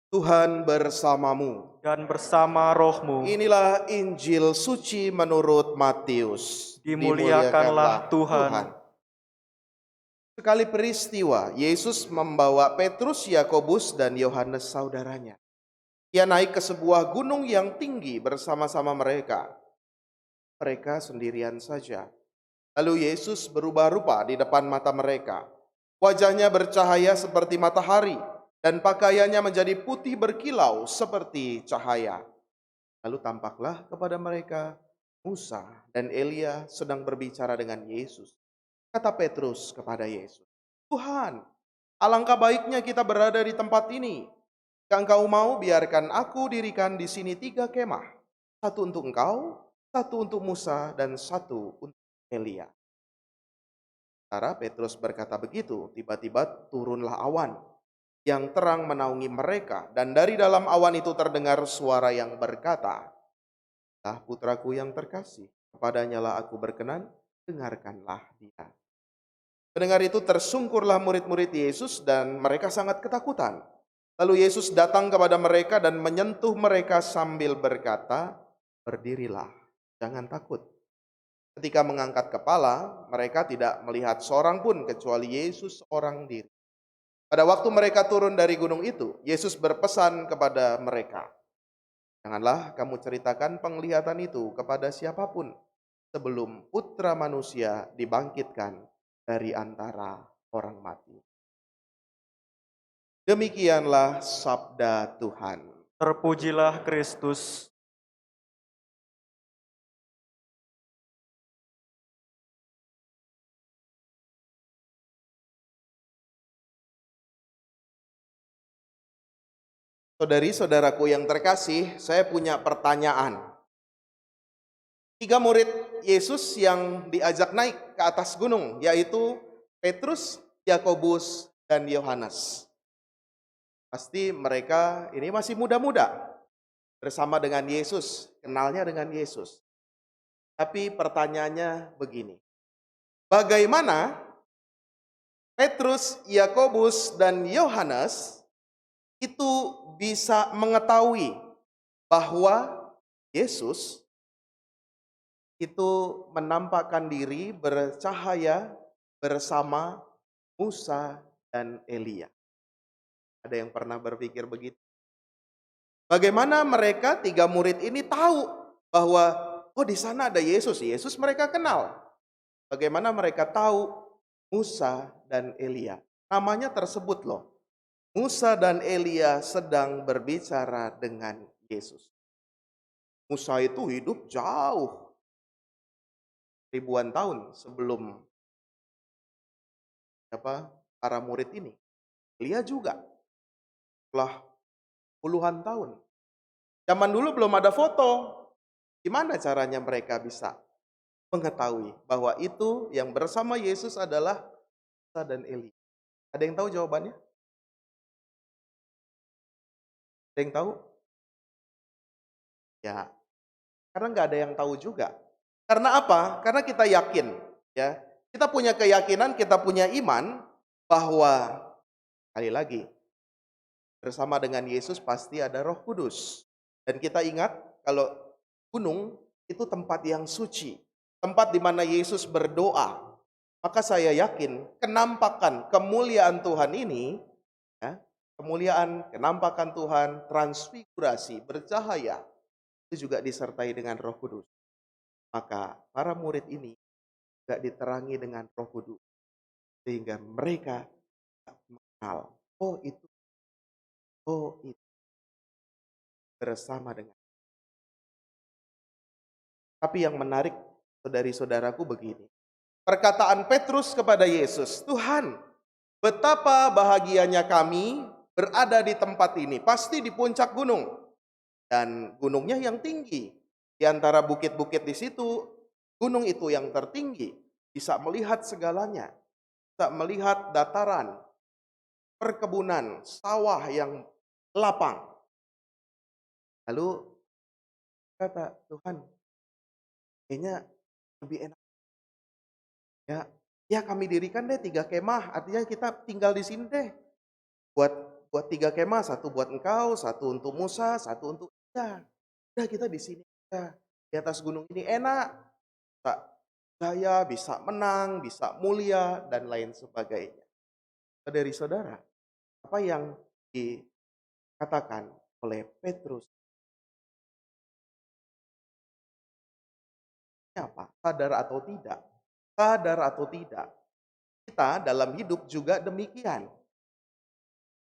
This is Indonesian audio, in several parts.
Tuhan bersamamu. dan bersama rohmu. Inilah Injil suci menurut Matius. Dimuliakanlah Tuhan. Sekali peristiwa, Yesus membawa Petrus, Yakobus, dan Yohanes saudaranya. Ia naik ke sebuah gunung yang tinggi bersama-sama mereka. Mereka sendirian saja. Lalu Yesus berubah rupa di depan mata mereka. Wajahnya bercahaya seperti matahari, dan pakaiannya menjadi putih berkilau seperti cahaya. Lalu tampaklah kepada mereka Musa dan Elia sedang berbicara dengan Yesus. Kata Petrus kepada Yesus, "Tuhan, alangkah baiknya kita berada di tempat ini. Jika engkau mau, biarkan aku dirikan di sini 3 kemah. Satu untuk engkau, satu untuk Musa, dan satu untuk Elia." Sementara Petrus berkata begitu, tiba-tiba turunlah awan yang terang menaungi mereka, dan dari dalam awan itu terdengar suara yang berkata, putraku yang terkasih, kepadanya lah aku berkenan, dengarkanlah dia. Mendengar itu tersungkurlah murid-murid Yesus dan mereka sangat ketakutan. Lalu Yesus datang kepada mereka dan menyentuh mereka sambil berkata, "Berdirilah, jangan takut." Ketika mengangkat kepala, mereka tidak melihat seorang pun kecuali Yesus seorang diri. Pada waktu mereka turun dari gunung itu, Yesus berpesan kepada mereka, "Janganlah kamu ceritakan penglihatan itu kepada siapapun sebelum Putra Manusia dibangkitkan dari antara orang mati." Demikianlah sabda Tuhan. Terpujilah Kristus. Saudari-saudaraku yang terkasih, saya punya pertanyaan. 3 murid Yesus yang diajak naik ke atas gunung, yaitu Petrus, Yakobus, dan Yohanes. Pasti mereka ini masih muda-muda bersama dengan Yesus, kenalnya dengan Yesus. Tapi pertanyaannya begini, bagaimana Petrus, Yakobus, dan Yohanes itu bisa mengetahui bahwa Yesus itu menampakkan diri bercahaya bersama Musa dan Elia? Ada yang pernah berpikir begitu? Bagaimana mereka 3 murid ini tahu bahwa di sana ada Yesus. Yesus mereka kenal. Bagaimana mereka tahu Musa dan Elia? Namanya tersebut loh. Musa dan Elia sedang berbicara dengan Yesus. Musa itu hidup jauh ribuan tahun sebelum para murid ini. Elia juga setelah puluhan tahun. Zaman dulu belum ada foto. Gimana caranya mereka bisa mengetahui bahwa itu yang bersama Yesus adalah Musa dan Elia? Ada yang tahu jawabannya? Ada yang tahu? Ya, karena nggak ada yang tahu juga. Karena apa? Karena kita yakin, ya. Kita punya keyakinan, kita punya iman bahwa sekali lagi bersama dengan Yesus pasti ada Roh Kudus. Dan kita ingat kalau gunung itu tempat yang suci, tempat di mana Yesus berdoa. Maka saya yakin kenampakan kemuliaan Tuhan ini, ya, kemuliaan, kenampakan Tuhan, transfigurasi, bercahaya, itu juga disertai dengan Roh Kudus. Maka para murid ini juga diterangi dengan Roh Kudus, sehingga mereka mengenal, itu bersama dengan. Tapi yang menarik, saudari-saudaraku, begini. Perkataan Petrus kepada Yesus, "Tuhan, betapa bahagianya kami berada di tempat ini." Pasti di puncak gunung. Dan gunungnya yang tinggi. Di antara bukit-bukit di situ, gunung itu yang tertinggi. Bisa melihat segalanya. Bisa melihat dataran, perkebunan, sawah yang lapang. Lalu kata, "Tuhan, kayaknya lebih enak. Ya, kami dirikan deh 3 kemah. Artinya kita tinggal di sini deh. Buat buat 3 kemah, satu buat engkau, satu untuk Musa, satu untuk kita. Udah kita di sini aja. Di atas gunung ini enak, bisa jaya, bisa menang, bisa mulia, dan lain sebagainya. Saudari-saudara, apa yang dikatakan oleh Petrus ini apa? Sadar atau tidak? Sadar atau tidak? Kita dalam hidup juga demikian.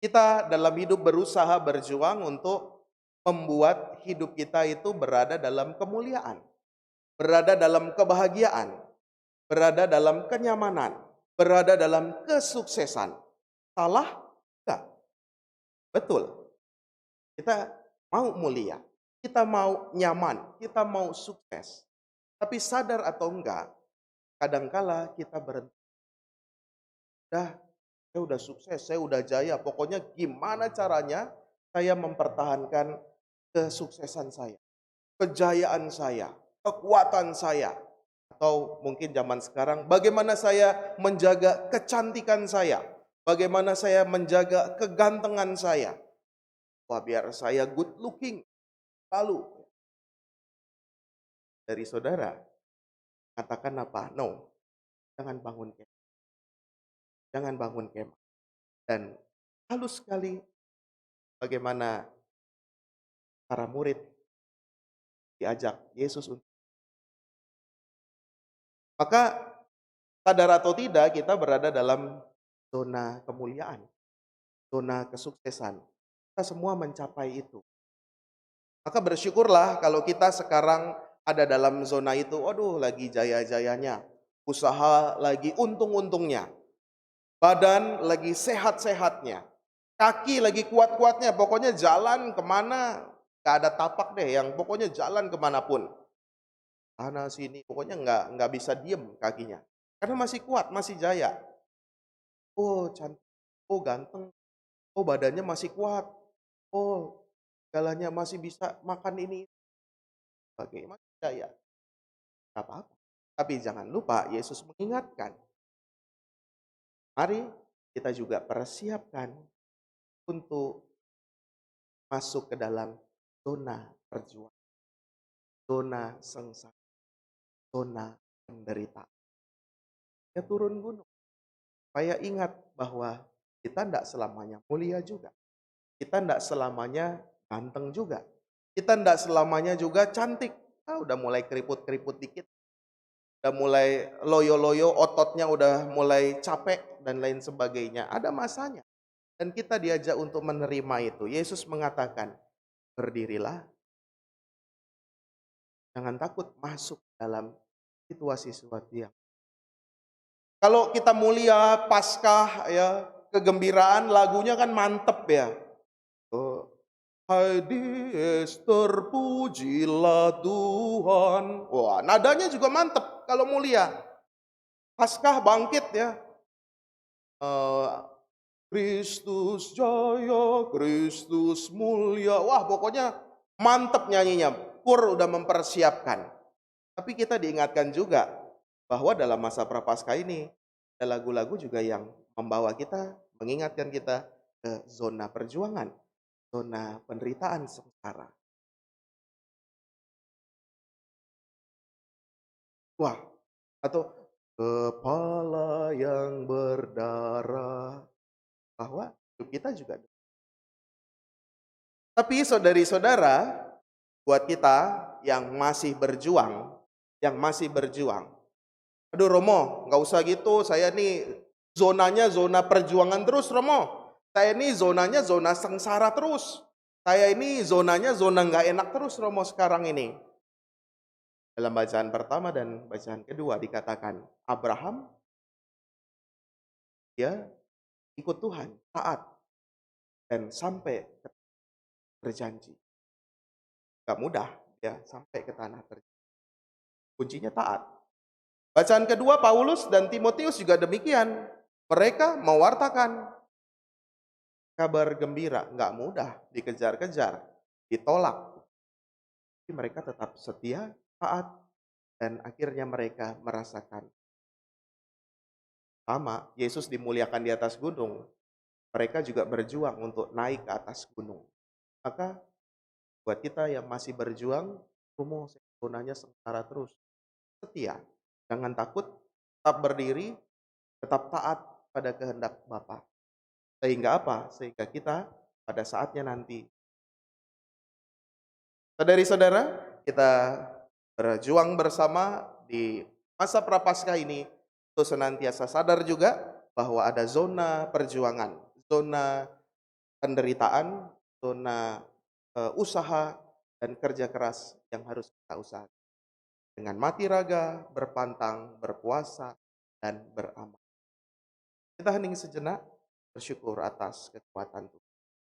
Kita dalam hidup berusaha berjuang untuk membuat hidup kita itu berada dalam kemuliaan, berada dalam kebahagiaan, berada dalam kenyamanan, berada dalam kesuksesan. Salah? Enggak. Betul. Kita mau mulia, kita mau nyaman, kita mau sukses. Tapi sadar atau enggak, kadangkala kita berhenti. Dah, saya udah sukses, saya udah jaya. Pokoknya gimana caranya saya mempertahankan kesuksesan saya, kejayaan saya, kekuatan saya. Atau mungkin zaman sekarang, bagaimana saya menjaga kecantikan saya, bagaimana saya menjaga kegantengan saya. Wah, biar saya good looking. Lalu dari saudara katakan apa? No, jangan bangun kemah. Jangan bangun kemah. Dan halus sekali bagaimana para murid diajak Yesus untuk. Maka sadar atau tidak kita berada dalam zona kemuliaan, zona kesuksesan. Kita semua mencapai itu. Maka bersyukurlah kalau kita sekarang ada dalam zona itu, waduh lagi jaya-jayanya, usaha lagi untung-untungnya, badan lagi sehat-sehatnya, kaki lagi kuat-kuatnya, pokoknya jalan kemana, gak ada tapak deh, yang pokoknya jalan kemanapun. Sana sini, pokoknya nggak bisa diem kakinya. Karena masih kuat, masih jaya. Oh cantik, oh ganteng, oh badannya masih kuat, oh segalanya masih bisa makan ini, bagaimana jaya. Gak apa-apa. Tapi jangan lupa Yesus mengingatkan, mari kita juga persiapkan untuk masuk ke dalam zona perjuangan, zona sengsara, zona penderitaan. Ya turun gunung. Supaya ingat bahwa kita tidak selamanya mulia juga. Kita tidak selamanya ganteng juga. Kita tidak selamanya juga cantik. Udah mulai keriput-keriput dikit. Udah mulai loyo-loyo, ototnya udah mulai capek dan lain sebagainya. Ada masanya. Dan kita diajak untuk menerima itu. Yesus mengatakan, berdirilah. Jangan takut masuk dalam situasi-situasi yang. Kalau kita mulia, Paskah ya, kegembiraan lagunya kan mantep ya. Oh, hai di terpujilah Tuhan. Wah, nadanya juga mantep kalau mulia. Paskah bangkit ya. Kristus jaya, Kristus mulia. Wah, pokoknya mantep nyanyinya. Pur udah mempersiapkan. Tapi kita diingatkan juga bahwa dalam masa Prapaskah ini ada lagu-lagu juga yang membawa kita, mengingatkan kita ke zona perjuangan, zona penderitaan sengsara. Wah, atau kepala yang berdarah, bahwa hidup kita juga. Tapi saudari-saudara, buat kita yang masih berjuang, aduh Romo, nggak usah gitu, saya nih zonanya zona perjuangan terus Romo. Saya ini zonanya zona sengsara terus. Saya ini zonanya zona nggak enak terus Romo sekarang ini. Dalam bacaan pertama dan bacaan kedua dikatakan, Abraham, dia ikut Tuhan, taat, dan sampai berjanji. Gak mudah ya sampai ke tanah terjanji. Kuncinya taat. Bacaan kedua Paulus dan Timotius juga demikian. Mereka mewartakan kabar gembira, nggak mudah, dikejar-kejar, ditolak. Tapi mereka tetap setia, taat, dan akhirnya mereka merasakan sama. Yesus dimuliakan di atas gunung. mereka juga berjuang untuk naik ke atas gunung. Maka buat kita yang masih berjuang, rumo gunanya sementara terus. Setia, jangan takut, tetap berdiri, tetap taat pada kehendak Bapa. Sehingga apa? Sehingga kita pada saatnya nanti, saudari-saudara, kita berjuang bersama di masa prapaskah ini untuk senantiasa sadar juga bahwa ada zona perjuangan, zona penderitaan, zona usaha dan kerja keras yang harus kita usahakan. Dengan mati raga, berpantang, berpuasa, dan beramal. Kita hening sejenak, bersyukur atas kekuatan Tuhan.